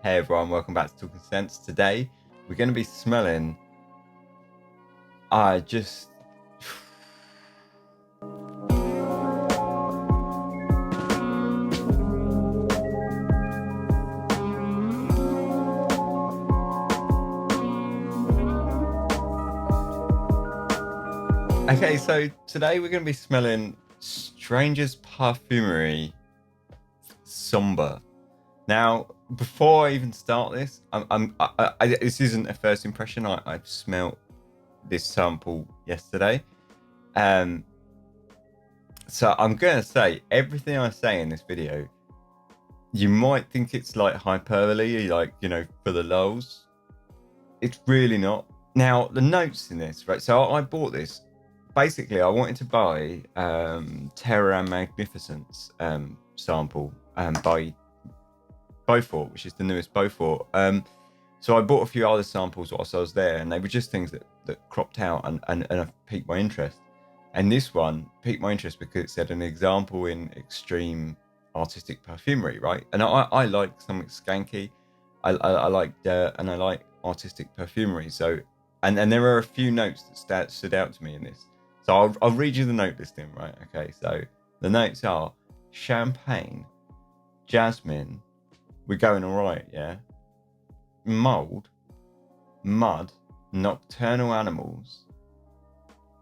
Hey everyone, welcome back to Talking Sense. Today we're going to be smelling. I just. Okay, so today we're going to be smelling Strangers Parfumerie Sombre. Now, before I even start this, this isn't a first impression. I've smelt this sample yesterday. So I'm gonna say everything I say in this video, you might think it's like hyperbole, like, for the lulz. It's really not. Now, the notes in this, right? So I bought this. Basically, I wanted to buy Terror and Magnificence sample by Beaufort, which is the newest Beaufort. So I bought a few other samples whilst I was there, and they were just things that cropped out and have piqued my interest. And this one piqued my interest because it said an example in extreme artistic perfumery, right? And I like something skanky. I like dirt, and I like artistic perfumery. So, and there are a few notes that stood out to me in this. So I'll read you the note listing, right? Okay, so the notes are champagne, jasmine, we're going all right, yeah? Mold, mud, nocturnal animals.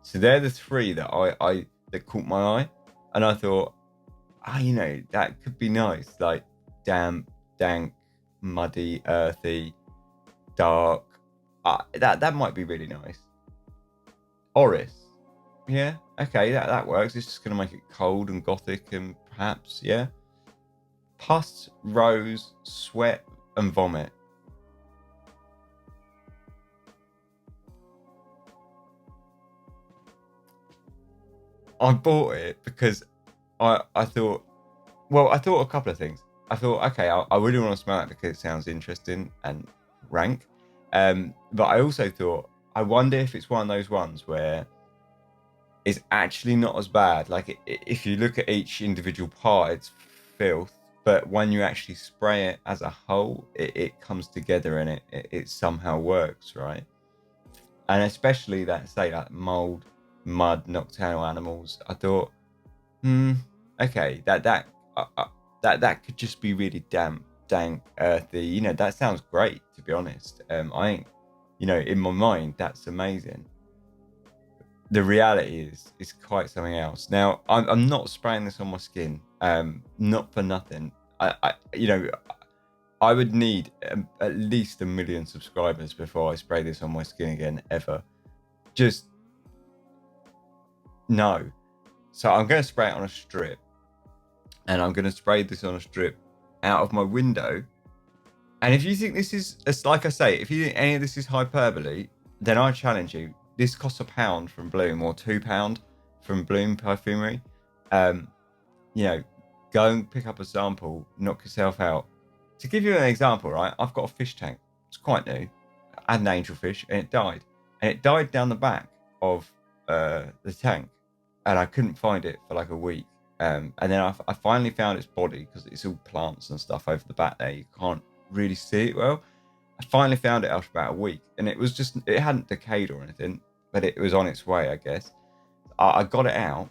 So they're the three that that caught my eye, and I thought, that could be nice, like damp, dank, muddy, earthy, dark. That might be really nice. Oris, yeah, okay, that works. It's just gonna make it cold and gothic, and perhaps, yeah. Pus, rose, sweat, and vomit. I bought it because I thought, I thought a couple of things. I thought, okay, I really want to smell it because it sounds interesting and rank. But I also thought, I wonder if it's one of those ones where it's actually not as bad. Like, if you look at each individual part, it's filth. But when you actually spray it as a whole, it comes together and it somehow works, right? And especially that, say, like mold, mud, nocturnal animals. I thought, okay, that could just be really damp, dank, earthy. That sounds great, to be honest. I ain't, in my mind, that's amazing. The reality is quite something else. Now, I'm not spraying this on my skin, not for nothing. I would need at least 1 million subscribers before I spray this on my skin again, ever. Just no. So I'm going to spray it on a strip, and I'm going to spray this on a strip out of my window. And if you think this is, it's like I say, if you think any of this is hyperbole, then I challenge you. This costs £1 from Bloom, or £2 from Bloom Perfumery. Go and pick up a sample, knock yourself out. To give you an example, right? I've got a fish tank. It's quite new. I had an angelfish, and it died. And it died down the back of the tank, and I couldn't find it for like a week. And then I finally found its body, because it's all plants and stuff over the back there. You can't really see it well. I finally found it after about a week, and it hadn't decayed or anything, but it was on its way, I guess. I got it out.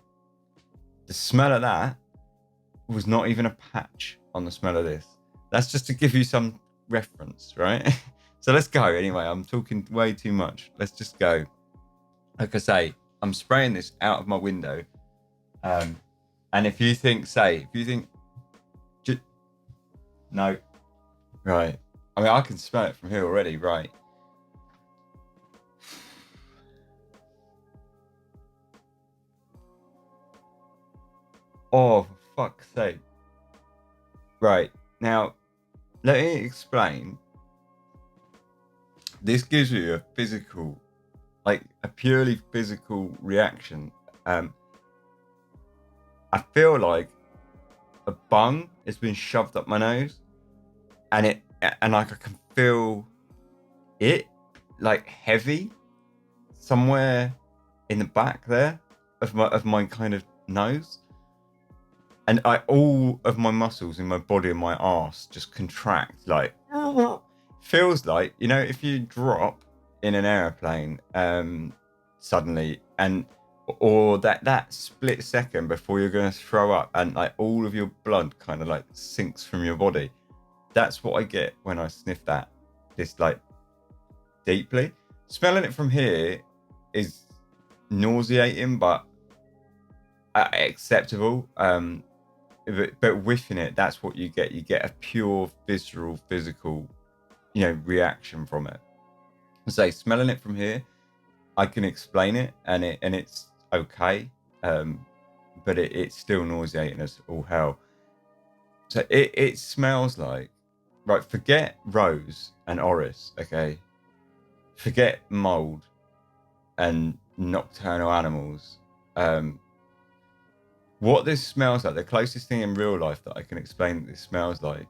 The smell of that was not even a patch on the smell of this. That's just to give you some reference, right? So let's go. Anyway, I'm talking way too much. Let's just go. Like I say, I'm spraying this out of my window. And if you think, no, right. I mean, I can smell it from here already, right? Oh, for fuck's sake. Right, now, let me explain. This gives you a physical, like a purely physical reaction. I feel like a bung has been shoved up my nose, and like I can feel it like heavy somewhere in the back there of my kind of nose, and all of my muscles in my body and my arse just contract, like, feels like, you know, if you drop in an airplane suddenly, and or that split second before you're going to throw up, and like all of your blood kind of like sinks from your body. That's what I get when I sniff that, this like deeply. Smelling it from here is nauseating, but acceptable. But whiffing it, that's what you get. You get a pure visceral, physical, you know, reaction from it. Say, smelling it from here, I can explain it, and it's okay, but it's still nauseating as all hell. So it smells like, right. Forget rose and orris, okay. Forget mold and nocturnal animals. What this smells like, the closest thing in real life that I can explain that this smells like,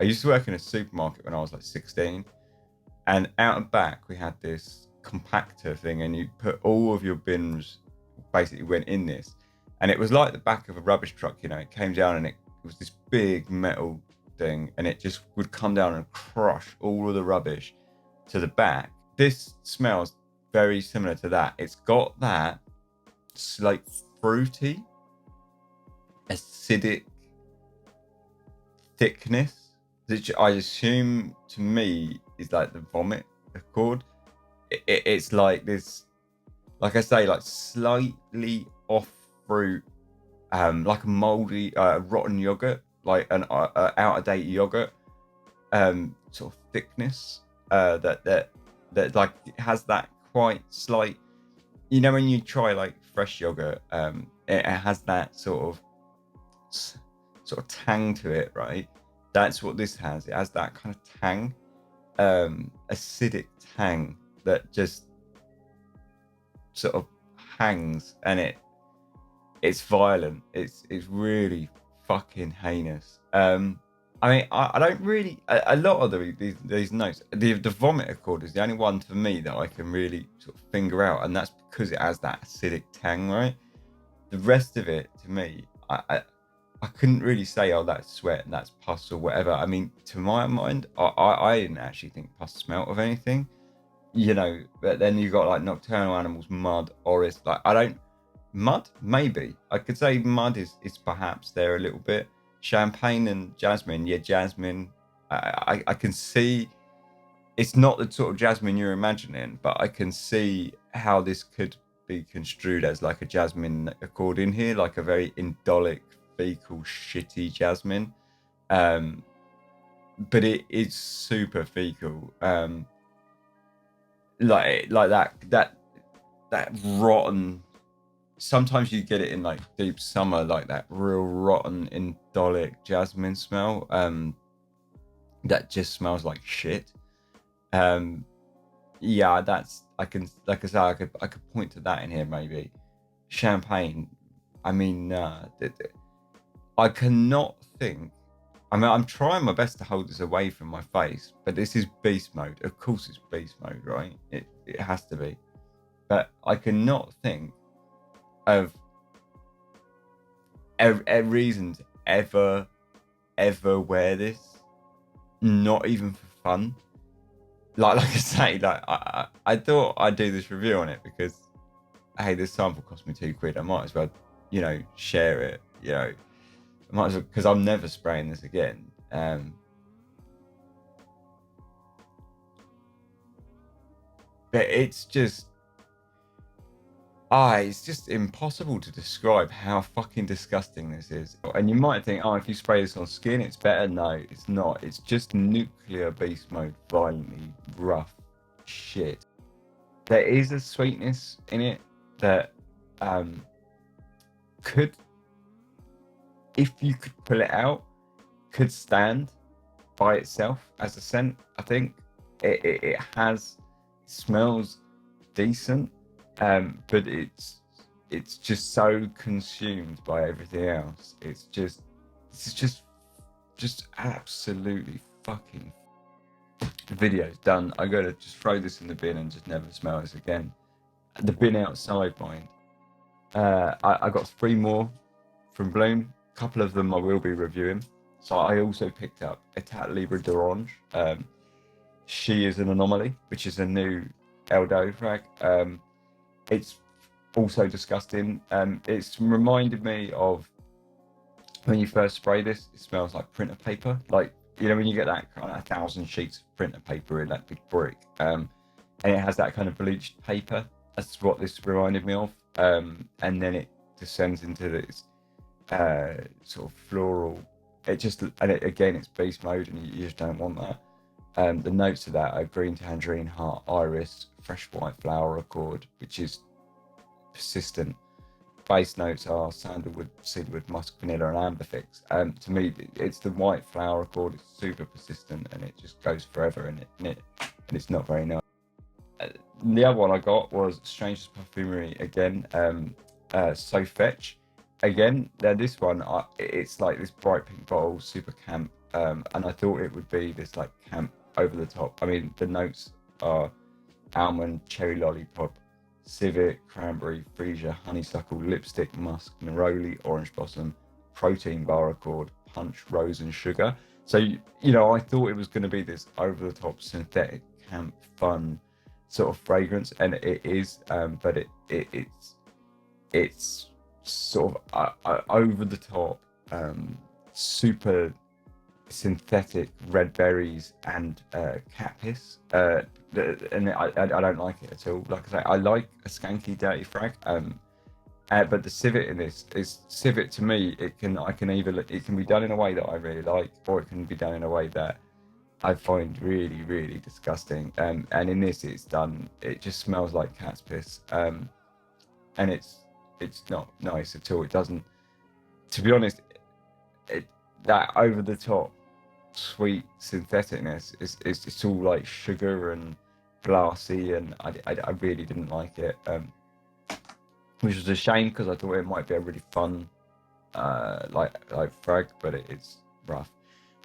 I used to work in a supermarket when I was like 16, and out and back we had this compactor thing, and you put all of your bins basically went in this, and it was like the back of a rubbish truck, you know. It came down, and it was this big metal thing, and it just would come down and crush all of the rubbish to the back. This smells very similar to that. It's got that like fruity, acidic thickness, which I assume to me is like the vomit accord. It's like this, like I say, like slightly off fruit, like a moldy, rotten yogurt, like an out of date yogurt, sort of thickness, that like it has that quite slight, you know, when you try like fresh yogurt, it has that sort of tang to it, right? That's what this has. It has that kind of tang, acidic tang that just sort of hangs, and it's violent. It's really fucking heinous. I mean, I don't really, a lot of these notes, the vomit accord is the only one for me that I can really sort of finger out, and that's because it has that acidic tang, right? The rest of it, to me, I couldn't really say, oh, that's sweat and that's pus or whatever. I mean, to my mind, I didn't actually think pus smelt of anything, you know. But then you got like nocturnal animals, mud, orris. Like, I don't, mud, maybe. I could say mud is perhaps there a little bit. Champagne and jasmine, yeah, jasmine. I can see it's not the sort of jasmine you're imagining, but I can see how this could be construed as like a jasmine accord in here, like a very indolic, fecal, shitty jasmine. But it is super fecal. Like that rotten. Sometimes you get it in like deep summer, like that real rotten, indolic jasmine smell. That just smells like shit. Yeah, that's, I can, like I say, I could point to that in here maybe. Champagne. I mean, I cannot think. I mean, I'm trying my best to hold this away from my face, but this is beast mode. Of course, it's beast mode, right? It has to be. But I cannot think of a reason to ever wear this, not even for fun. Like I say, like I thought I'd do this review on it because, hey, this sample cost me £2. I might as well, you know, share it. You know, I might as well, because I'm never spraying this again. But it's just, it's just impossible to describe how fucking disgusting this is. And you might think, oh, if you spray this on skin, it's better. No, it's not. It's just nuclear beast mode, violently rough shit. There is a sweetness in it that could, if you could pull it out, could stand by itself as a scent. I think it smells decent. But it's just so consumed by everything else. It's just absolutely fucking. The video's done. I gotta just throw this in the bin and just never smell this again. The bin outside, mind. I got 3 more from Bloom. A couple of them I will be reviewing. So I also picked up Etat Libre d'Orange. She is an Anomaly, which is a new Eldo frag. It's also disgusting. It's reminded me of when you first spray this, it smells like printer paper. Like, you know, when you get that kind of 1,000 sheets of printer paper in that big brick, and it has that kind of bleached paper. That's what this reminded me of. And then it descends into this sort of floral. It just, and it, again, it's beast mode, and you just don't want that. The notes of that are green tangerine, heart, iris, fresh white flower accord, which is persistent. Base notes are sandalwood, cedarwood, musk, vanilla, and amberfix. To me, it's the white flower accord. It's super persistent, and it just goes forever. And it's not very nice. The other one I got was Strangers Parfumerie again. So Fetch. Again, this one, it's like this bright pink bottle, super camp. And I thought it would be this like camp over the top. I mean, the notes are almond, cherry lollipop, civet, cranberry, freesia, honeysuckle, lipstick, musk, neroli, orange blossom, protein bar accord, punch, rose, and sugar. So, you know, I thought it was going to be this over the top synthetic camp fun sort of fragrance, and it is, but it's sort of over the top, super synthetic red berries and cat piss, and I don't like it at all. Like I say, I like a skanky dirty frag, but the civet in this is civet to me. It can be done in a way that I really like, or it can be done in a way that I find really, really disgusting. And in this, it just smells like cat's piss. And it's not nice at all. It doesn't, to be honest, that over the top sweet syntheticness is it's all like sugar and glassy, and I really didn't like it. Which was a shame, because I thought it might be a really fun like frag, but it's rough.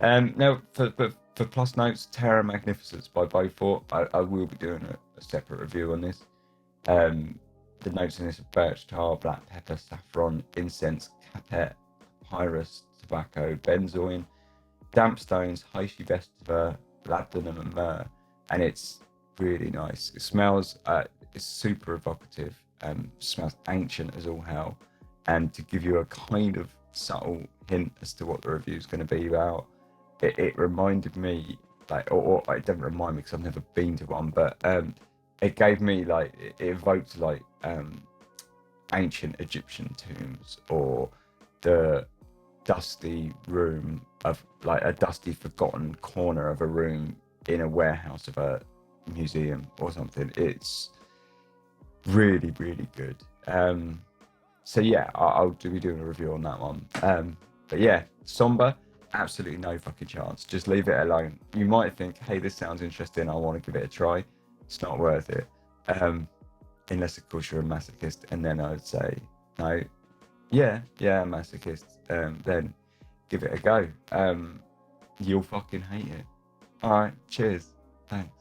Now for plus notes, Terra Magnificence by Beaufort. I will be doing a separate review on this. The notes in this are birch tar, black pepper, saffron, incense, capet, papyrus, tobacco, benzoin, damp stones, Heishi vetiver, labdanum, and myrrh, and it's really nice. It smells, it's super evocative, smells ancient as all hell, and to give you a kind of subtle hint as to what the review is going to be about, it reminded me, like, or it doesn't remind me because I've never been to one, but it gave me like, it evoked like ancient Egyptian tombs, or the dusty room of like a dusty forgotten corner of a room in a warehouse of a museum or something. It's really, really good. So yeah, I'll be doing a review on that one. But yeah, Sombre, absolutely no fucking chance. Just leave it alone. You might think, hey, this sounds interesting, I want to give it a try. It's not worth it, unless of course you're a masochist, and then I would say no. Yeah, masochist. Then give it a go. You'll fucking hate it. All right, cheers. Thanks.